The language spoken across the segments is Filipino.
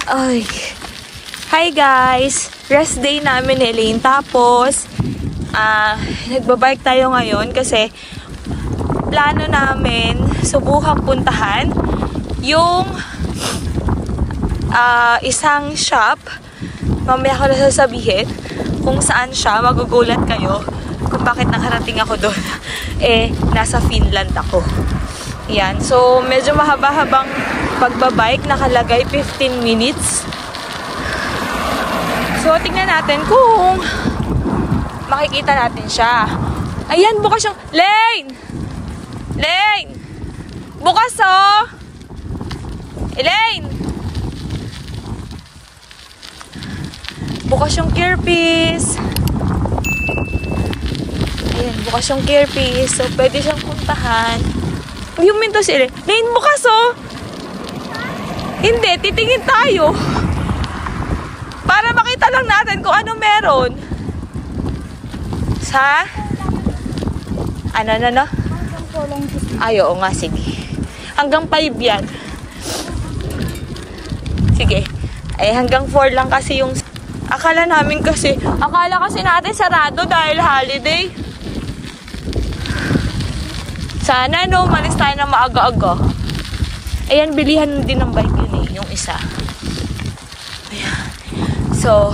Ay. Hi guys! Rest day namin ni Elaine. Tapos, nagbabike tayo ngayon kasi plano namin subukang puntahan yung isang shop. Mamaya ko na sasabihin kung saan siya. Magugulat kayo kung bakit nakarating ako doon. Nasa Finland ako. Yan. So, medyo mahaba-habang pagbabike. Nakalagay 15 minutes. So, tingnan natin kung makikita natin siya. Ayan, bukas yung... Lane! Lane! Bukas, oh! Elaine! Bukas yung Kirpis. Ayan, bukas yung Kirpis. So, pwede siyang puntahan. Yung minto si Elaine. Lane, bukas, oh! Hindi, titingin tayo. Para makita lang natin kung ano meron. Sa? Ano? Ay, oo nga, sige. Hanggang 5 yan. Sige. Hanggang 4 lang kasi yung... Akala kasi natin sarado dahil holiday. Sana, no, malis tayo na maaga-aga. Ayan, bilihan din ng bike yun yung isa. Ayan. So,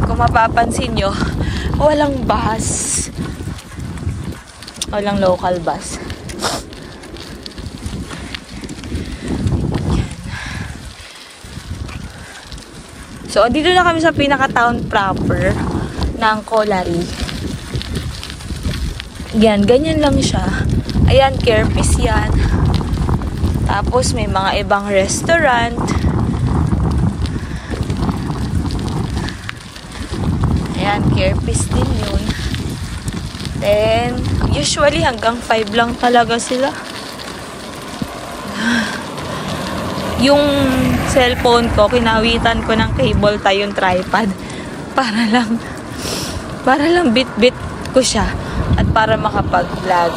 kung mapapansin nyo, walang bus. Walang local bus. Yan. So, dito na kami sa pinaka-town proper ng Kolari. Yan, ganyan lang siya. Ayan, Kirpis yan. Tapos, may mga ibang restaurant. Ayan, Kirpis din yun. Then, usually hanggang 5 lang talaga sila. Yung cellphone ko, kinawitan ko ng cable tie yung tripod. Para lang bit-bit ko siya. At para makapag-vlog.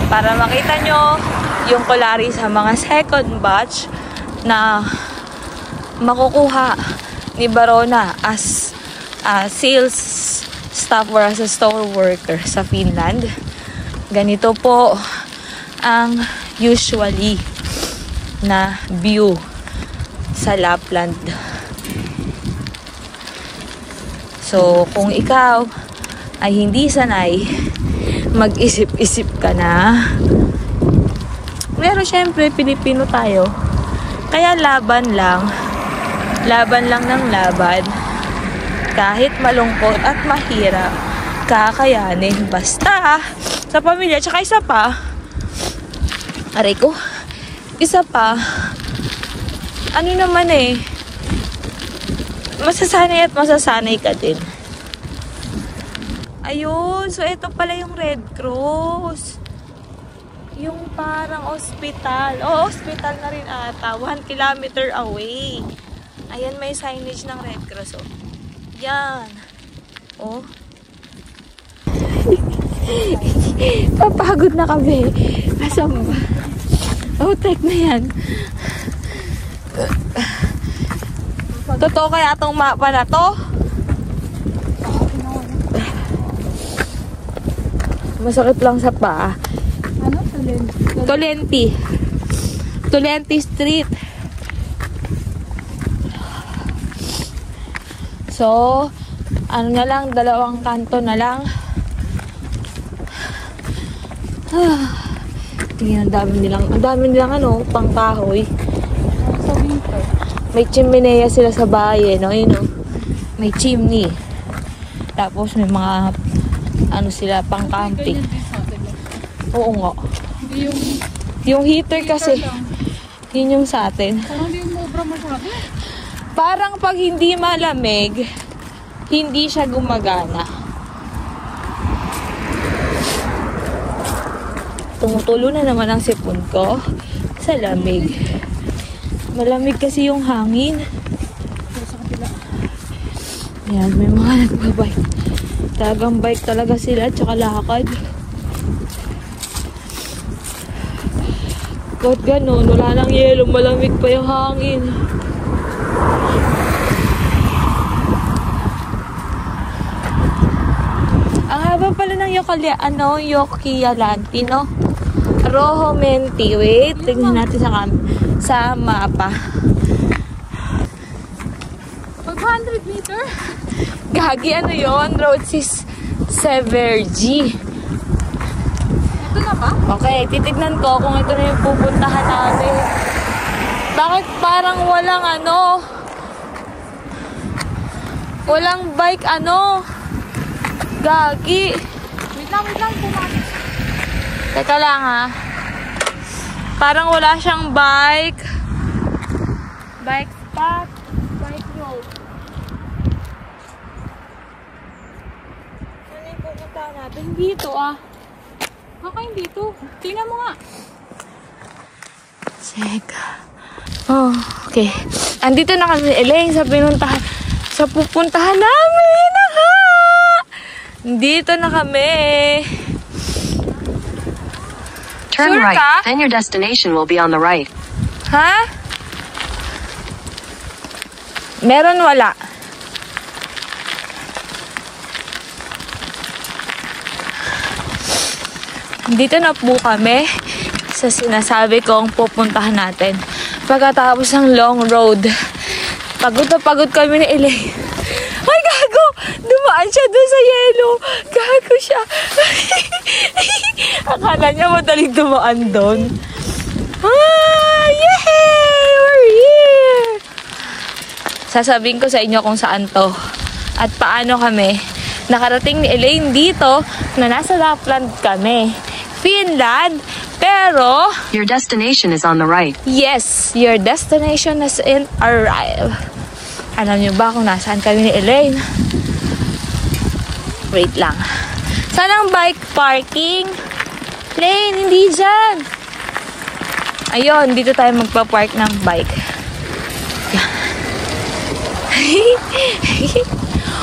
Para makita nyo yung Kolari sa mga second batch na makukuha ni Barona as sales staff or as a store worker sa Finland. Ganito po ang usually na view sa Lapland. So, kung ikaw ay hindi sanay, mag-isip-isip ka na. Pero syempre, Pilipino tayo. Kaya laban lang ng laban. Kahit malungkot at mahirap, kakayanin. Basta, sa pamilya. Tsaka isa pa, aray ko, isa pa, ano naman masasanay at masasanay ka din. Ayun, so ito pala yung Red Cross. Yung parang hospital. Hospital na rin ata. 1 kilometer away. Ayan, may signage ng Red Cross, oh. Yan. Oh. Papagod na kami. Asam ba? Tek na yan. Totoo kaya itong mapa na to? Masakit lang sa paa. Ano? Tolenti Street. So, ano na lang, 2 kanto na lang. Tingnan, ang dami nilang pangkahoy. Sa winter. May chimenea sila sa bahay, no? May chimney. Tapos may mga sila pang camping. Oo nga. Yung heater kasi, yun yung sa atin. Parang hindi yung mobra masyado. Parang pag hindi malamig, hindi siya gumagana. Tumutulo na naman ang sipon ko sa lamig. Malamig kasi yung hangin. Yan, may mga nagbabike. Talagang bike talaga sila, tsaka lakad. Kahit ganun, wala nang yelo, malamig pa yung hangin. Ang haba pala ng Yokialanti, no? Rojo Menti. Wait, tignan natin sa mapa. 500 meter? Gagi, ano yon? Road 6 Severgy. Ito na ba? Okay, titignan ko kung ito na yung pupuntahan namin. Bakit parang walang walang bike Gagi. Wait lang, pumasok. Teka lang ha. Parang wala siyang bike. Bike spot. Bike road. Ano yung pupuntahan natin? Dito Baka hindi ito. Tingnan mo nga. Check. Oh, okay. Andito na kami, Elaine, sa pupuntahan namin. Aha! Dito na kami. Turn Sure right, ka? then your destination will be on the right. Ha? Meron wala. Dito na po kami sa sinasabi kong pupuntahan natin. Pagkatapos ng long road. Pagod na pagod kami ni Elaine. Ay, gago! Dumaan siya doon sa yellow. Gago siya. Akala niya madaling dumaan doon. Yay! We're here! Sasabihin ko sa inyo kung saan to. At paano kami nakarating ni Elaine dito na nasa Lapland kami. Finland. Pero, Your destination is on the right. yes, your destination has arrived. Alam niyo ba kung nasaan kami ni Elaine? Wait lang. Saan ang bike parking? Elaine, hindi dyan. Ayun, dito tayo magpa-park ng bike.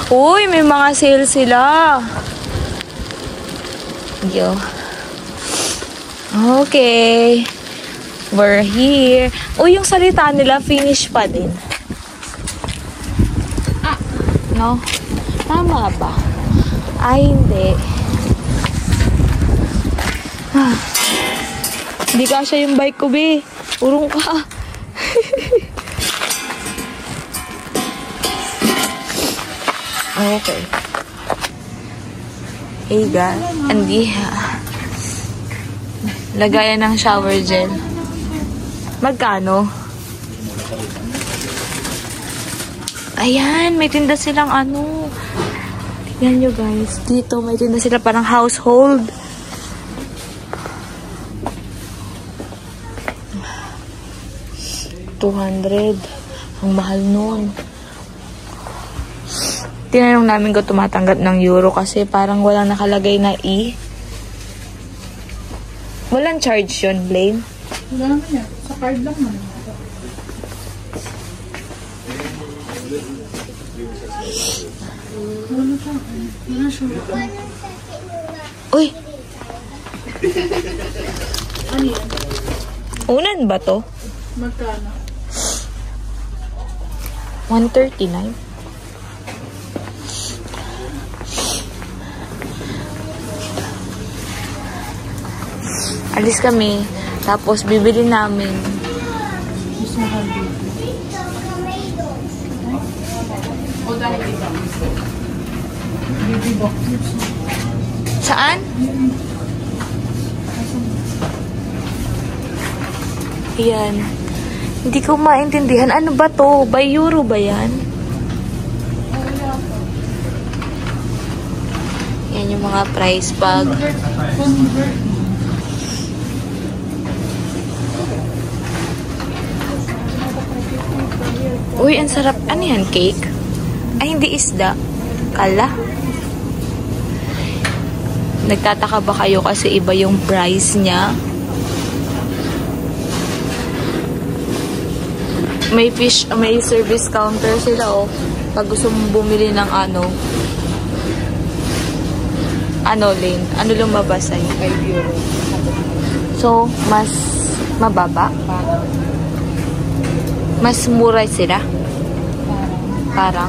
Uy, may mga sale sila. Yo. Okay. We're here. Uy, yung salita nila, finish pa din. No? Tama ba? Ay, hindi. Hindi kasya yung bike ko, be. Urong ka. Okay. Hey, guys. Hindi. Lagayan ng shower gel. Magkano? Ayan, may tinda silang Tignan nyo guys. Dito may tinda sila parang household. $200. Ang mahal nun. Tinanong namin kung tumatanggap ng euro kasi parang walang nakalagay na E. Walang charge yun, Blaine. Wala naman yan. Sa card lang naman. Wala siya. Uy! Ano yan? Unan ba to? Magkano? 139. Alis kami. Tapos bibili namin. Mas mahal dito. O dahil dito. Baby box. Saan? Ayan. Hindi ko maintindihan. Ano ba to? By euro ba yan? Yan yung mga price bag. Convert. Uy, ang sarap. Ano yan? Cake? Ay, hindi isda. Kala. Nagtataka ba kayo kasi iba yung price niya? May may service counter sila, oh. Pag gusto mong bumili ng Lane? Ano lumabas sa'yo? 5 euro. So, mas mababa? Mas mura sila? Parang.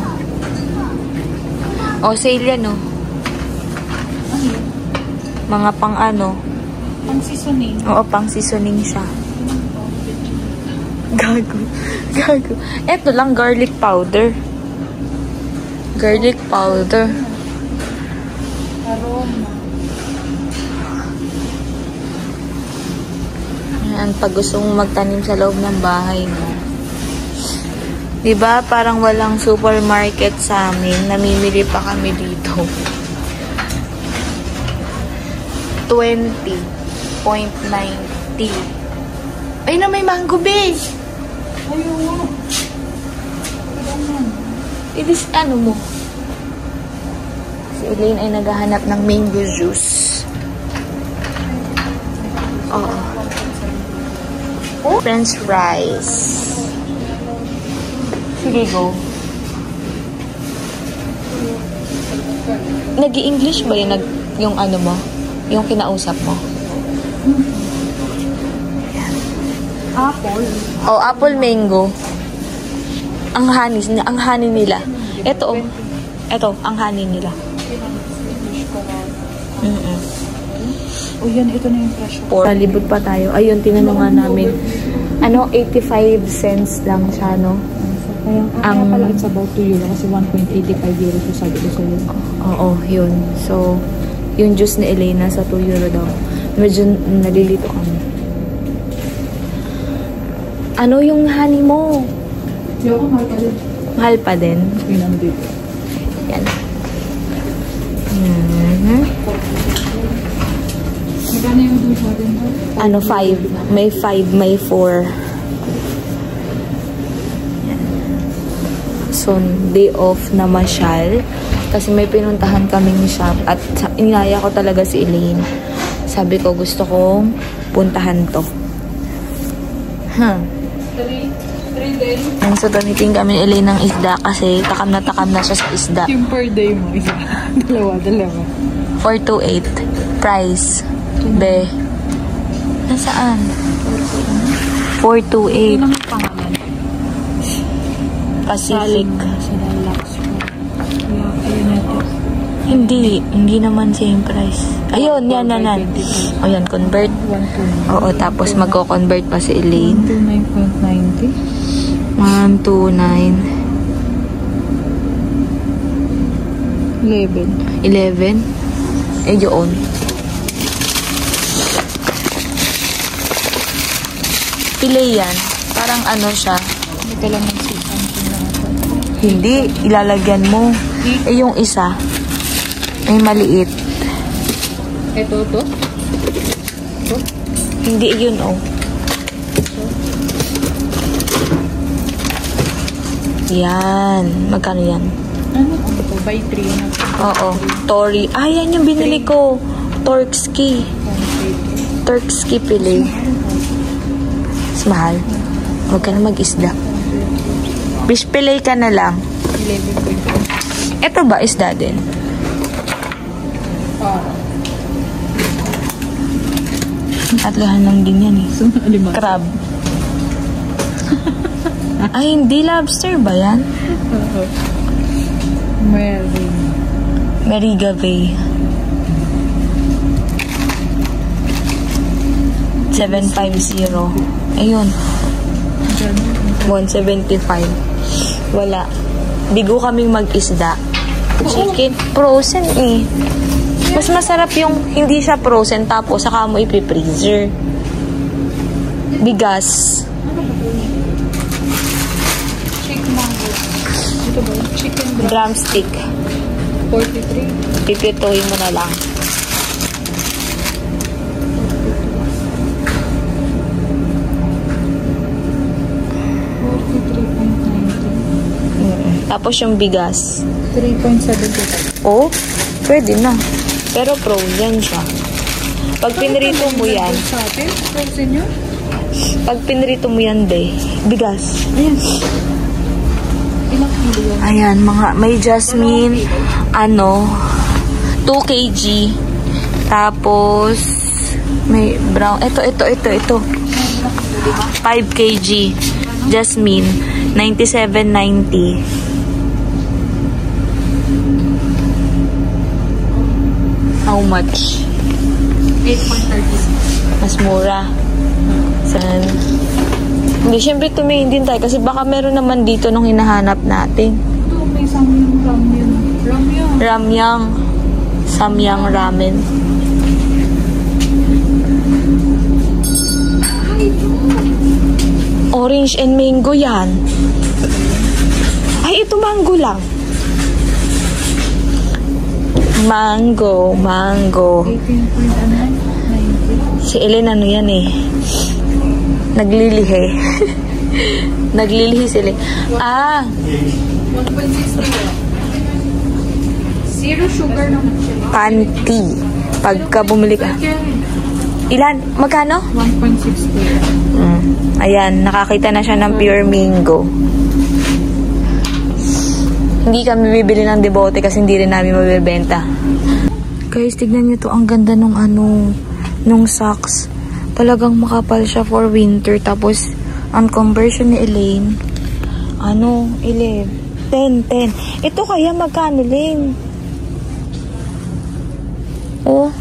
O, sale yan, oh. Mga pang ano. Pang seasoning. Oo, pang seasoning siya. Gago. Gago. Eto lang, garlic powder. Garlic powder. Aroma. Ayan, pag gusto mong magtanim sa loob ng bahay mo. Diba, parang walang supermarket sa amin. Namimili pa kami dito. 20.90. Ay na, may mango base. Ayun. It is, ano mo? Si Elaine ay naghahanap ng mango juice. Oo. French fries. Sige, go. Nag-i-English ba yung ano mo? Yung kinausap mo? Apple. Oh, apple mango. Ang honey nila. Ito, oh. Ito, ang honey nila. O yan, ito na yung presyo. Palibot pa tayo. Ayun, tinanong nga namin. Ano, 85 cents lang siya, no? Kaya pala it's about 2 euro kasi 1.85 euro so sabi ko sa'yo. Oo, yun. So, yung juice ni Elena sa 2 euro daw. Medyo nalilito kami. Ano yung honey mo? Hindi ako mahal pa din. Mahal pa din? Yun ang dito. Yan. Magkano yung juice natin? Ano, 5. May 5, may 4. Yan. So, day off na masyal. Kasi may pinuntahan kaming shop. At inaya ko talaga si Elaine. Sabi ko, gusto kong puntahan to. Huh. 3 din. And so, gamitin kami ni Elaine ng isda kasi takam na siya sa isda. Yung per day mo, isa. Dalawa. 428. Price. Be. Nasaan? 428. Ano ang pangalan? Pacific. Sa Lalax ko. Kaya, ayun natin. Hindi naman same price. Ayun, yan. O yan, convert. 129. Oo, tapos magko-convert pa si Elaine. 129.90. 129. 11. Eh, yun. Pili yan. Parang ano siya. Hindi ka lang nagsisan. Hindi, ilalagyan mo. Eh, yung isa, may maliit. Ito, to? Hindi yun, oh. Yan. Magkano yan? Ano ito? By 3 na. Oo. Tori. Ah, yan yung binili ko. Turkski. Turkski pili. Mas mahal. Huwag ka na mag-isda. Fish fillet ka na lang. 11.5. Ito ba isda din? Tatlohan lang din yan eh. Crab. Ay, hindi. Lobster ba yan? Merigave. 750. Ayun. 175. Wala. Bigo kaming mag-isda. Chicken. Frozen eh. Mas masarap yung hindi siya frozen tapos saka mo ipi-freezer. Bigas. Chicken mango. Ito ba? Chicken Drumstick. 43. Pipituhin mo na lang. Tapos yung bigas. 3.75. Oh, pwede na. Pero frozen siya. Pag pinrito mo yan, Sa atin? Frozen yun? pag pinrito mo yan, bigas. Ayan. Ilang kilo yun? Ayan, may jasmine, 2 kg. Tapos, may brown, ito. 5 kg. Jasmine, 97.90. How much? 8.36. Mas mura. San? Hindi, syempre tumingin din tayo kasi baka meron naman dito nung hinahanap natin. Ito, may samyang ramen. Ramyang. Samyang ramen. Orange and mango yan. Ay, ito mango lang. Mango. 18.90. Si Ellen ano yan eh. Naglilihi. Naglilihi sila. 1.60. Zero sugar naman siya. Panty. Pagka bumili ka. Ilan? Magkano? 1.60. Ayan, nakakita na siya ng pure mango. Hindi kami bibili ng debote kasi hindi rin namin mabibenta. Guys, tignan nyo to. Ang ganda nung nung socks. Talagang makapal siya for winter. Tapos, ang conversion ni Elaine, 10. Ito kaya magkano, Elaine? Oh.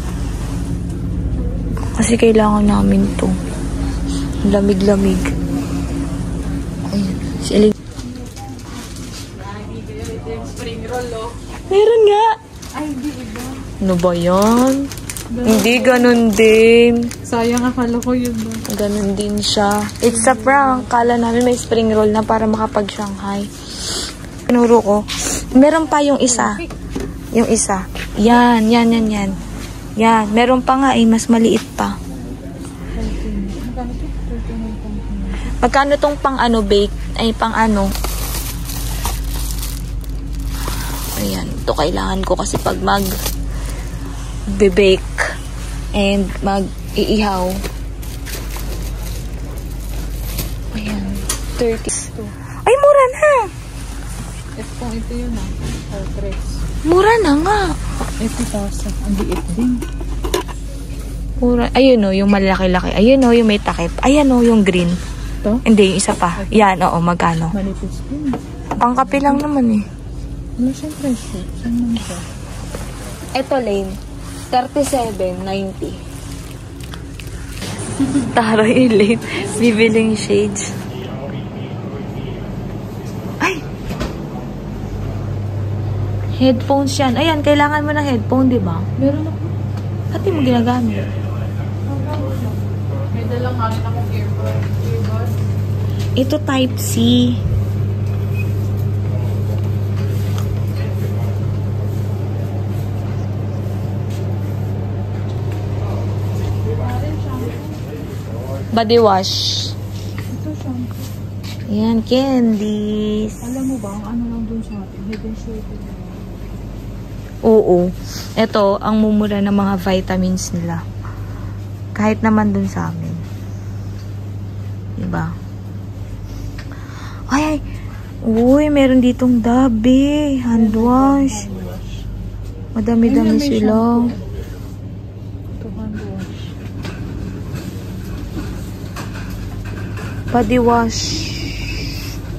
Kasi kailangan namin to. Lamig-lamig. Ayan. Si Elaine. Meron nga. Ay, hindi iba. Ano ba yan? Hindi, ganun din. Sayang, akala ko yun ba? Ganun din siya. It's a prank. Kala namin may spring roll na para makapag-Shanghai. Pinuro ko. Meron pa yung isa. Yung isa. Yan. Yan. Meron pa nga mas maliit pa. Magkano tong pang bake? Ay, pang Ayan. Ito kailangan ko kasi pag bake and mag-iihaw. Ayan. 30. Ay, mura na! Ito yun Mura na nga. 80,000. Ang liit din. Mura. Ayun yung malaki-laki. Ayun yung may takip. Ayan yung green. Ito? Hindi, yung isa pa. Yan, magkano? Manipis din. Pangkape lang naman eh. Ano siyang presyo? Saan naman siya? Ito, Lane. 37.90. Taray, Lane. Bibiling shades. Ay! Headphones yan. Ayan, kailangan mo ng headphone, di ba? Meron ako. Ba't di mo ginagamit? May dalang nga rin akong earbud. Ito type C. Body wash. Ito shampoo. Ayan, candies. Alam mo ba, ang lang dun sa atin? Head and shoulder. Oo. Ito, ang mumura ng mga vitamins nila. Kahit naman dun sa amin. Diba? Ay! Uy, meron ditong Dabi. Hand wash. Madami-dami sila. Ito hand wash. Body wash.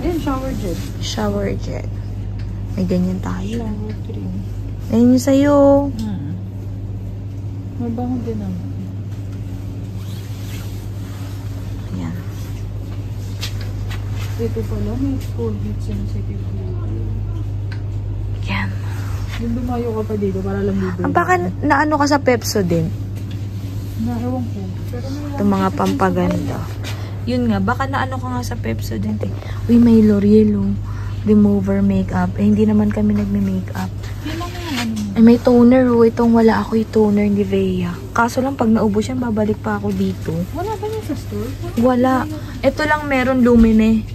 Ayan, shower gel. Shower gel. May ganyan tayo. Shower cream. Ayun yung sa'yo. Mabango din naman. Ayan. Ito pala, may Colgate sensitive. Yan. Yung lumayo ka pa dito para lang bibili. Baka naano ka sa Pepsodent? Ewan ko. Pero may Itong mga pampaganda. Yun nga, baka naano ka nga sa Pepsodent eh. Uy, may L'Oreal remover makeup. Eh, hindi naman kami nagme-makeup. Yun lang yung ano mo. Eh, may toner itong wala ako yung toner ni Vea. Kaso lang, pag naubos yan, babalik pa ako dito. Wala ba yun sa store? Wala. Ito lang meron Lumine.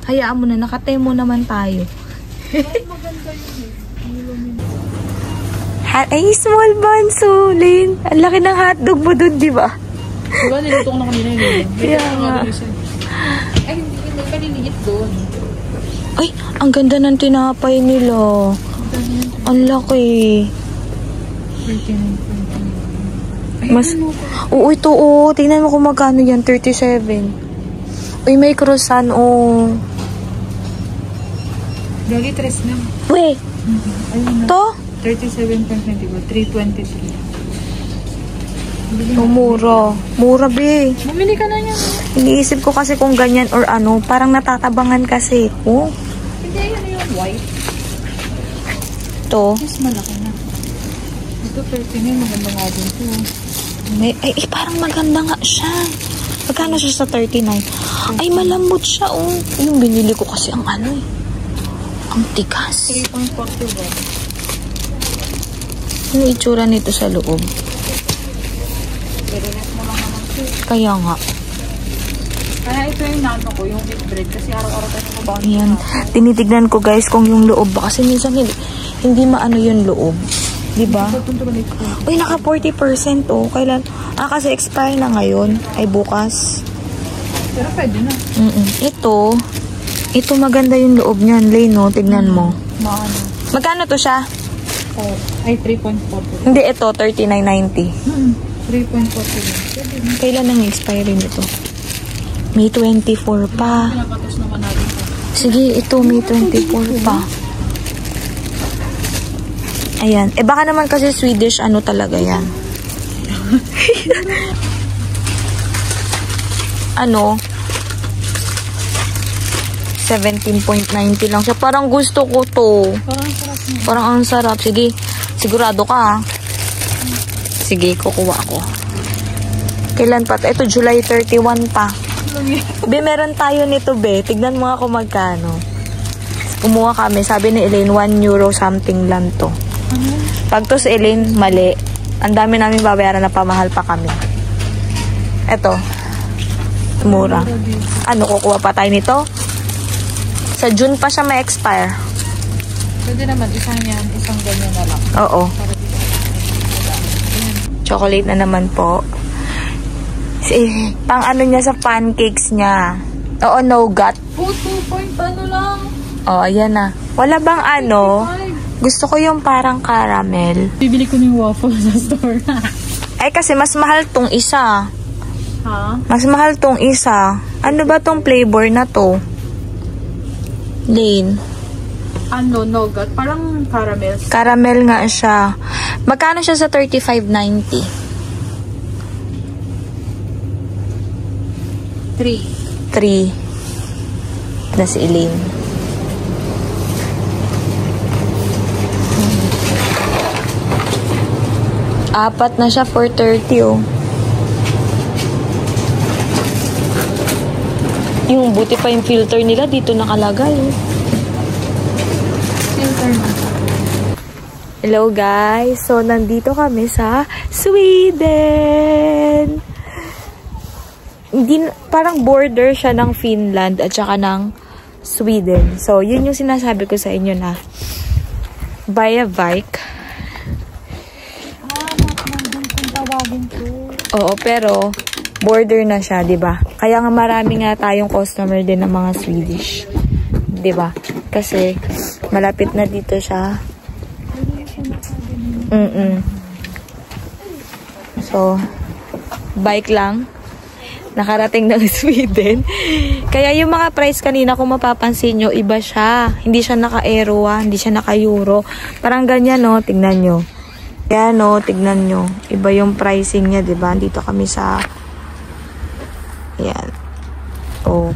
Hayaan mo na, nakatemo naman tayo. Maganda yun eh. Ay, small bansulin. Ang laki ng hotdog mo dun, di ba? Diba, niluto ko na kanina yun. Kaya nga. Ay, hindi. May paliliit doon. Ay, ang ganda ng tinapay nila. Ang laki. Mas, oo, ito, tingnan mo kung magkano yan, 37. Uy, may croissant, Dali, tres na. Wait, Ayun na. to? 37.24, 323. Oh, mura. Mura, be. Bumili ka na niya. Iniisip ko kasi kung ganyan or ano, parang natatabangan kasi. Oh. Hindi, yun yung white. Ito. Mas malaki na. Ito, 39. Maganda nga din ito. Parang maganda nga siya. Magkano siya sa 39? Ay, malambot siya, oh. Yung binili ko kasi ang ano, eh. Ang tigas. 3.41. Yung itsura nito sa loob. Kaya nga. Kaya ito yung nano ko, yung wheat bread. Kasi araw-araw tayo mabaon. Ayan. Tinitignan ko, guys, kung yung loob ba. Kasi minsan hindi maano yung loob. Diba? Uy, naka 40% oh. Kailan? Kasi expire na ngayon. Ay, bukas. Pero pwede na. Ito maganda yung loob niyan. Lay, no? Tignan mo. Maano. Magkano to siya? Ay, 3.40. Hindi, ito, 39.90. 3.40. Kailan ang expiry nito? May 24 pa. Pinapatos naman natin. Sige, ito, may 24 pa. Ayan. Baka naman kasi Swedish, ano talaga yan. Ano? 17.90 lang siya. Parang gusto ko to. Parang ang sarap. Sige, sigurado ka, ha? Sige, kukuha ako. Kailan pa? Ito, July 31 pa. Be, meron tayo nito, be. Tignan mo nga kung magkano. Kumuha kami. Sabi ni Elaine, 1 euro something lang to. Pag to sa Elaine, mali. Ang dami namin babayaran na pamahal pa kami. Ito. Mura. Ano, kukuha pa tayo nito? Sa June pa siya may expire. Pwede naman, isang yan, isang ganyan na lang. Oo. Chocolate na naman po. Pang ano niya sa pancakes niya. Oo, nougat. 2 point ano lang. Oh, ayan na. Wala bang ano? Gusto ko yung parang caramel. Bibili ko ng waffle sa store. Ay, kasi mas mahal tong isa. Ha? Mas mahal tong isa. Ano ba tong flavor na to? Lane. Ano, nougat? Parang caramel. Caramel nga siya. Magkano siya sa 35.90? 3. Na si Elaine. Apat na siya for 30, oh. Yung buti pa yung filter nila dito nakalagay, oh. Filter na. Hello guys! So, nandito kami sa Sweden! Parang border siya ng Finland at saka ng Sweden. So, yun yung sinasabi ko sa inyo na buy a bike. Oo, pero border na siya, 'di ba? Kaya nga marami nga tayong customer din ng mga Swedish. 'Di ba? Kasi malapit na dito siya. So, bike lang. Nakarating ng Sweden. Kaya yung mga price kanina, kung mapapansin nyo, iba siya. Hindi siya naka-euro, hindi siya naka-euro. Parang ganyan, no? Tignan nyo. Kaya, no? Tignan nyo. Iba yung pricing niya, diba? Dito kami sa... Ayan. Oh.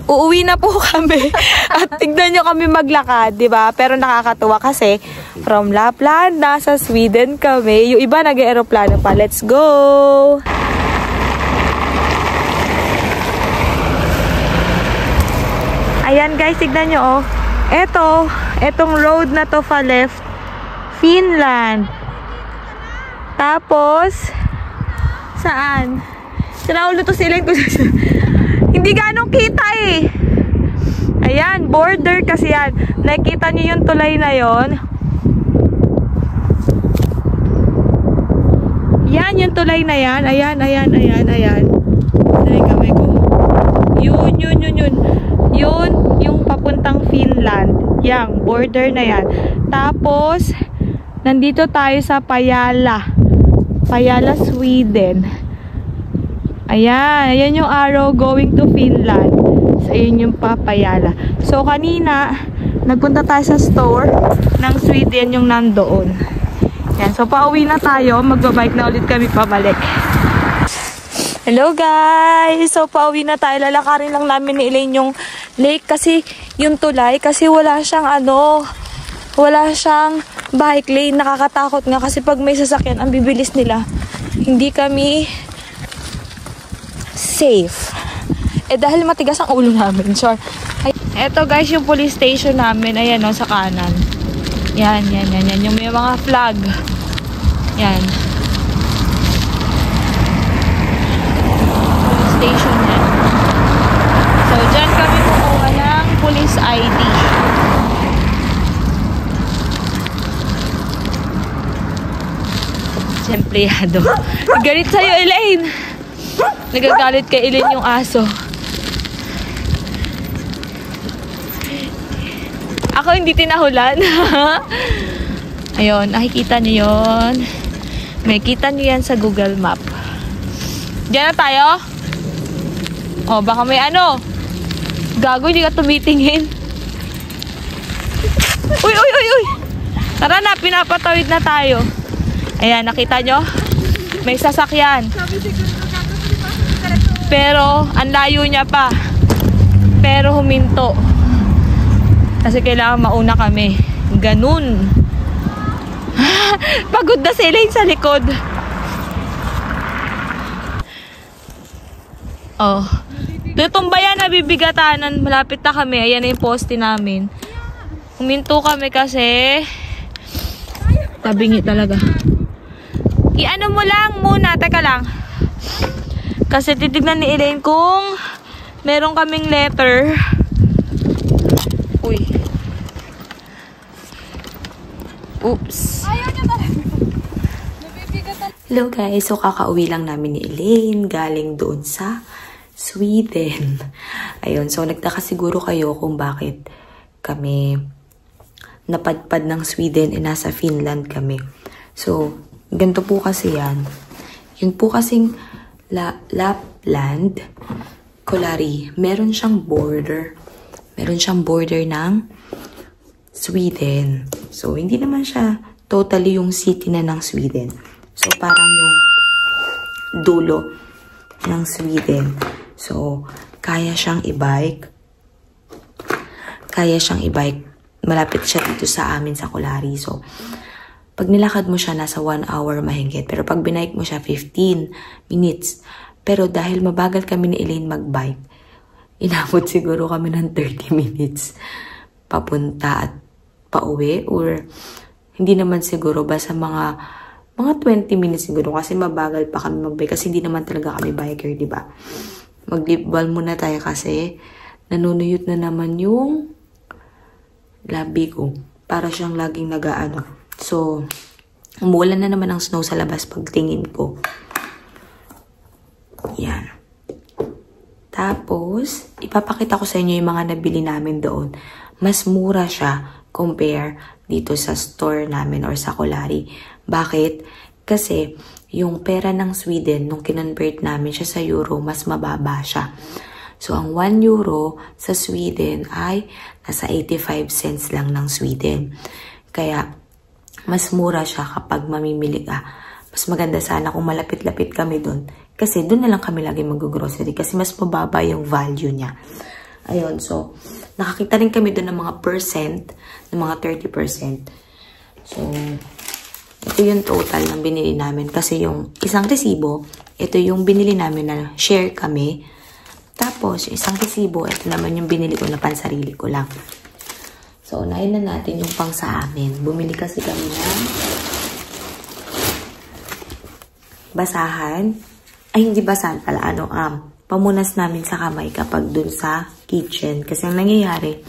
Uuwi na po kami. At tignan nyo kami maglakad, diba? Pero nakakatuwa kasi from Lapland, nasa Sweden kami. Yung iba nag-aeroplano pa. Let's go! Ayan guys, tignan nyo, oh. Etong road na to fa left, Finland. Tapos, saan? Sinaulo to sila ko. Hindi ganong kita eh. Ayan, border kasi yan. Nakikita nyo yung tulay na yon. Yan, yung tulay na yan. Ayan. Ayan, kamay ko. Yun. Yun, yung papuntang Finland. Yang, border na yan. Tapos, nandito tayo sa Pajala, Sweden. Ayan yung arrow going to Finland. So, yun yung Pajala. So, kanina, nagpunta tayo sa store ng Sweden yung nandoon. Yan, so pauwi na tayo. Magbabike na ulit kami pabalik. Hello guys! So pauwi na tayo. Lalakarin lang namin ni Elaine yung lake kasi yung tulay. Kasi wala siyang wala siyang bike lane. Nakakatakot nga kasi pag may sasakyan, ang bibilis nila. Hindi kami safe. Dahil matigas ang ulo namin. Sure. Eto guys, yung police station namin. Ayan o, sa kanan. Yan. Yung may mga flag. Yan. Station yan. So, dyan kami kukuha ng police ID. Empleyado. Galit sa'yo, Elaine. Nagagalit kay Elaine yung aso. Ako hindi tinahulan. Ayun, nakikita nyo yun. May kita nyo yan sa Google Map. Diyan na tayo? O, baka may gago, hindi ka tumitingin. Uy! Tara na, pinapatawid na tayo. Ayan, nakita nyo? May sasakyan. Pero, ang layo niya pa. Pero huminto. Kasi kailangan mauna kami. Ganun. Pagod na si Elaine sa likod. Oh. Tutumba yan, nabibigatanan. Malapit na kami. Ayan na yung poste namin. Huminto kami kasi tabingi talaga. I-ano mo lang muna. Teka lang. Kasi titignan ni Elaine kung meron kaming letter. Uy. Oops. Hello guys. So kakauwi lang namin ni Elaine. Galing doon sa Sweden. Ayun. So nagtaka siguro kayo kung bakit kami napadpad ng Sweden e nasa Finland kami. So ganito po kasi yan. Yun po kasing Lapland, Kolari. Meron siyang border. Meron siyang border ng Sweden. So, hindi naman siya totally yung city na ng Sweden. So, parang yung dulo ng Sweden. So, kaya siyang i-bike. Malapit siya dito sa amin sa Kolari. So, pag nilakad mo siya, nasa 1 hour mahigit. Pero pag binike mo siya, 15 minutes. Pero dahil mabagal kami ni Elaine mag-bike, inabot siguro kami ng 30 minutes papunta at pauwi. Or hindi naman siguro, basta mga 20 minutes siguro. Kasi mabagal pa kami mag-bike. Kasi hindi naman talaga kami biker, diba? Mag-lip balm muna tayo kasi nanunuyot na naman yung labi ko. Para siyang laging nagaano. So, umuulan na naman ang snow sa labas pagtingin ko. Yan. Tapos, ipapakita ko sa inyo yung mga nabili namin doon. Mas mura siya compare dito sa store namin or sa Kolari. Bakit? Kasi, yung pera ng Sweden, nung kinonvert namin siya sa euro, mas mababa siya. So, ang 1 euro sa Sweden ay nasa 85 cents lang ng Sweden. Kaya, mas mura siya kapag mamimili ka. Mas maganda sana kung malapit-lapit kami doon. Kasi doon na lang kami lagi mag-grocery. Kasi mas mababa yung value niya. Ayun, so, nakakita rin kami doon ng mga percent, ng mga 30%. So, ito yung total ng binili namin. Kasi yung isang resibo, ito yung binili namin na share kami. Tapos, isang resibo, ito naman yung binili ko na pansarili ko lang. So, unahin na natin yung pang sa amin. Bumili kasi kami ng basahan. Ay, hindi basahan pala. Pamunas namin sa kamay kapag dun sa kitchen. Kasi ang nangyayari,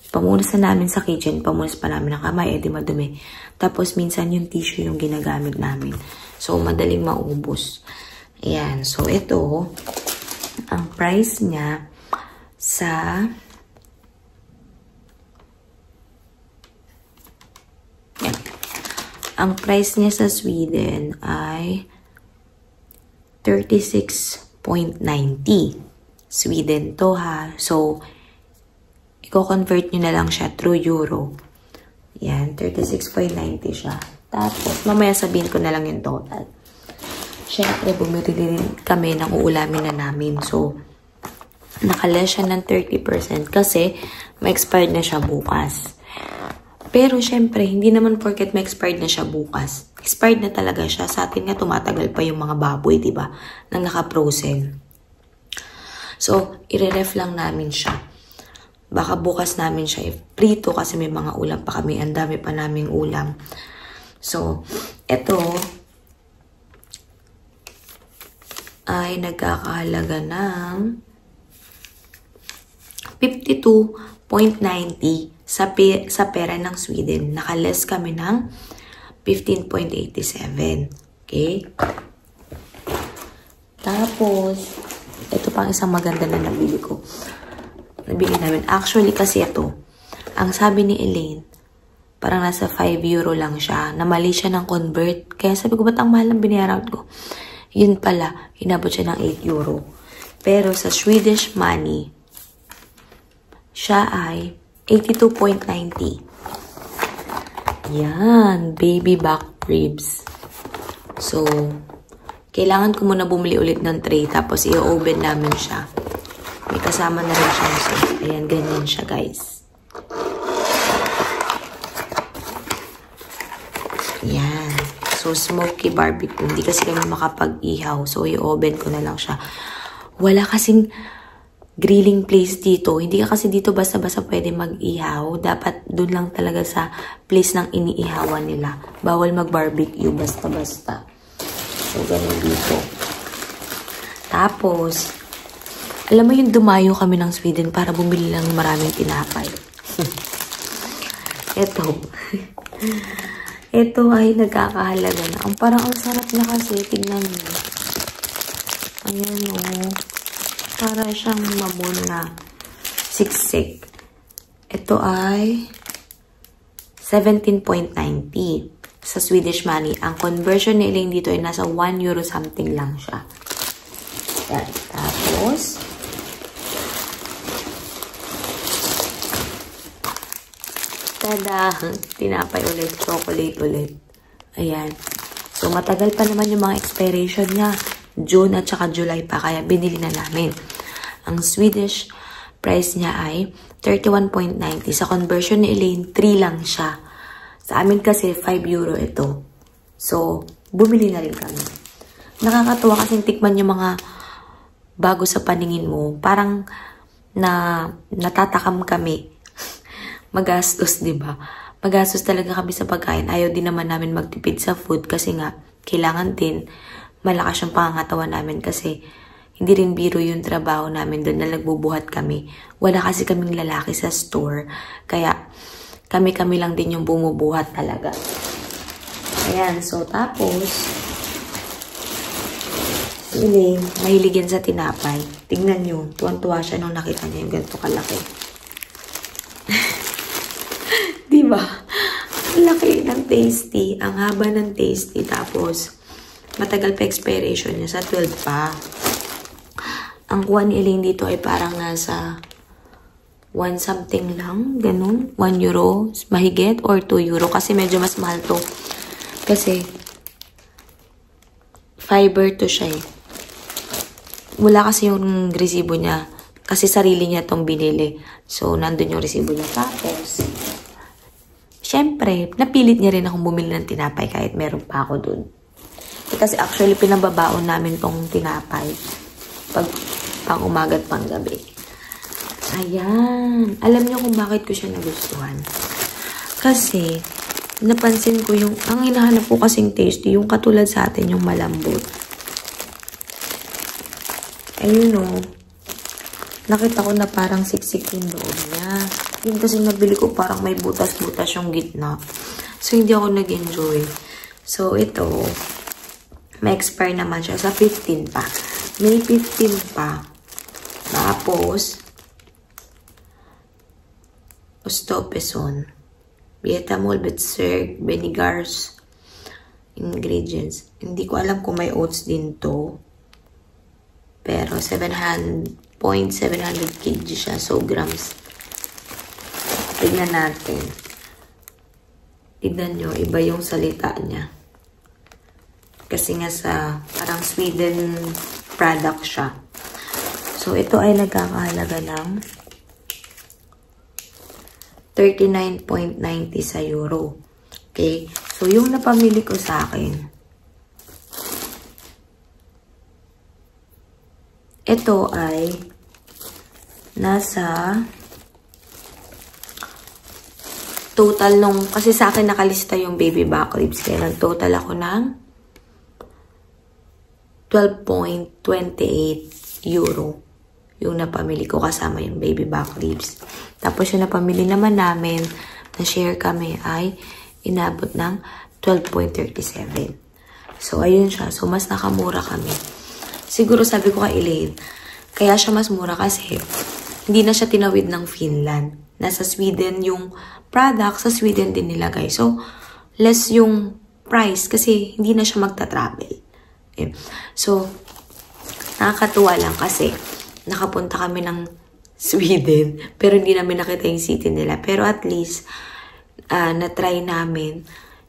pamunas na namin sa kitchen, pamunas pa namin ng kamay, di madumi. Tapos, minsan yung tissue yung ginagamit namin. So, madaling maubos. Ayan. So, ito, ang price niya sa ang price niya sa Sweden ay 36.90 Sweden to ha. So, i-convert nyo na lang siya through euro. Yan, 36.90 siya. Tapos, mamaya sabihin ko na lang yung total. Siyempre, bumili din kami ng uulamin na namin. So, nakaless siya ng 30% kasi ma-expired na siya bukas. Pero, siyempre, hindi naman porket ma-expired na siya bukas. Expired na talaga siya. Sa atin nga, tumatagal pa yung mga baboy, diba? Nang naka-frozen. So, i-ref lang namin siya. Baka bukas namin siya i-prito kasi may mga ulam pa kami. Ang dami pa naming ulam. So, ito ay nagkakahalaga ng 52.90 sa pera ng Sweden. Nakaless kami ng 15.87. Okay? Tapos, ito pang isang maganda na nabili ko. Nabili namin. Actually, kasi ito, ang sabi ni Elaine, parang nasa 5 euro lang siya. Namali siya ng convert. Kaya sabi ko, ba't ang mahal ng binayaran ko? Yun pala, hinabot siya ng 8 euro. Pero sa Swedish money, siya ay 82.90. Yan, baby back ribs. So, kailangan ko muna bumili ulit ng tray, tapos i-oven namin siya. May kasama na rin siya. So, ayan, ganyan siya, guys. Yan. So, smoky barbecue. Hindi kasi kami makapag-ihaw. So, i-oven ko na lang siya. Wala kasing grilling place dito. Hindi ka kasi dito basta-basta pwede mag-ihaw. Dapat dun lang talaga sa place ng iniihawan nila. Bawal mag-barbecue basta-basta. So, ganun dito. Tapos, alam mo yung dumayo kami ng Sweden para bumili lang maraming tinapay. Ito. Ito ay nagkakahalaga na. Parang ang sarap na kasi. Tignan niyo. Ayan o. Para siyang mamon na siksik. Ito ay 17.90 sa Swedish money. Ang conversion ni Elaine dito ay nasa 1 euro something lang siya. Yan. Tapos, tada! Tinapay ulit. Chocolate ulit. Ayan. So, matagal pa naman yung mga expiration niya. June at saka July pa. Kaya binili na namin. Ang Swedish price niya ay 31.90. Sa conversion ni Elaine, 3 lang siya. Sa amin kasi, 5 euro ito. So, bumili na rin kami. Nakakatuwa kasi tikman yung mga bago sa paningin mo. Parang natatakam kami. Magastos, diba? Magastos talaga kami sa pagkain. Ayaw din naman namin magtipid sa food kasi nga, kailangan din malakas yung pangangatawan namin kasi hindi rin biro yung trabaho namin doon na nagbubuhat kami. Wala kasi kaming lalaki sa store. Kaya, kami-kami lang din yung bumubuhat talaga. Ayan, so tapos, Elaine, mahilig yan sa tinapay. Tignan nyo, tuwan-tuwa siya nung nakita niya yung ganito kalaki. Diba? Ang laki ng tasty. Ang haba ng tasty. Tapos, matagal pa expiration niya. Sa 12 pa. Ang kuha ni Elaine dito ay parang nasa 1 something lang. Ganun. 1 euro. Mahigit. Or 2 euro. Kasi medyo mas mahal to. Kasi, fiber to siya eh. Wala kasi yung resibo niya. Kasi sarili niya tong binili. So, nandun yung resibo niya. Tapos, syempre, napilit niya rin akong bumili ng tinapay kahit meron pa ako dun. Kasi actually, pinababaon namin tong tinapay. Pang umaga at pang gabi. Ayan. Alam niyo kung bakit ko siya nagustuhan. Kasi, napansin ko yung, ang hinahanap ko kasing tasty, yung katulad sa atin, yung malambot. Ayun o. Nakita ko na parang siksik yung loob niya. Yung kasi nabili ko parang may butas-butas yung gitna. So, hindi ako nag-enjoy. So, ito, may expire naman siya sa 15 pa. May 15 pa. Tapos, Ostopeson, Bietamol, Betserg, Benigars, ingredients. Hindi ko alam kung may oats din to. Pero, 700 kg siya. So, grams. Tignan natin. tignan nyo, iba yung salita niya. Kasi nga sa parang Sweden product siya. So, ito ay nagkakahalaga ng 39.90 sa euro. Okay? So, yung napamili ko sa akin, ito ay nasa total nung, kasi sa akin nakalista yung baby back ribs, kaya nag-total ako ng 12.28 euro. Yung napamili ko kasama yung baby back ribs. Tapos yung napamili naman namin, na share kami ay inabot ng 12.37. So, ayun siya. So, mas nakamura kami. Siguro sabi ko kay Elaine, kaya siya mas mura kasi hindi na siya tinawid ng Finland. Nasa Sweden yung product, sa Sweden din nilagay. So, less yung price kasi hindi na siya magta-travel. Okay. So, nakakatuwa lang kasi nakapunta kami ng Sweden pero hindi namin nakita yung city nila. Pero at least, na-try namin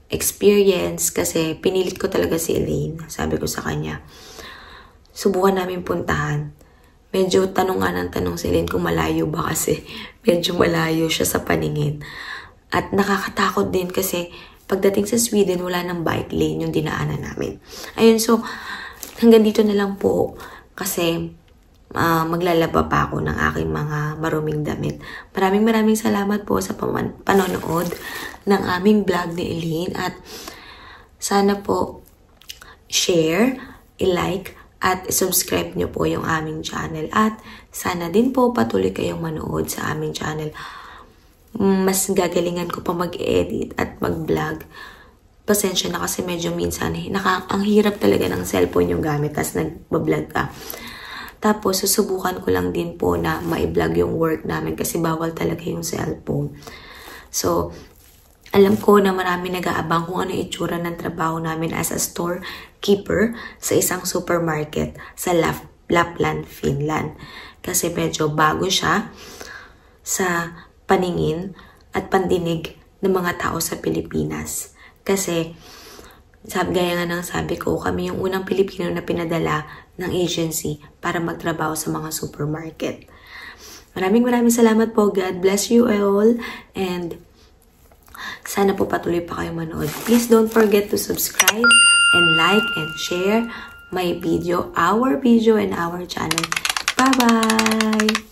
experience kasi pinilit ko talaga si Elaine. Sabi ko sa kanya, subukan namin puntahan. Medyo tanong si Elaine kung malayo ba kasi medyo malayo siya sa paningin. At nakakatakot din kasi pagdating sa Sweden, wala nang bike lane yung dinaanan namin. Ayun, so hanggang dito na lang po kasi maglalaba pa ako ng aking mga maruming damit. Maraming salamat po sa panonood ng aming vlog ni Elaine at sana po share, i-like, at subscribe nyo po yung aming channel. At sana din po patuloy kayong manood sa aming channel. Mas gagalingan ko pa mag-edit at mag-vlog. Pasensya na kasi medyo minsan ang hirap talaga ng cellphone yung gamit tas nag-vlog ka. Tapos susubukan ko lang din po na ma-vlog yung work namin kasi bawal talaga yung cellphone. So, alam ko na marami nag-aabang kung ano itsura ng trabaho namin as a storekeeper sa isang supermarket sa Lapland, Finland. Kasi medyo bago siya sa paningin at pandinig ng mga tao sa Pilipinas. Kasi, gaya nga ng sabi ko, kami yung unang Pilipino na pinadala ng agency para magtrabaho sa mga supermarket. Maraming salamat po. God bless you all. And sana po patuloy pa kayo manood. Please don't forget to subscribe and like and share my video, our video and our channel. Bye-bye!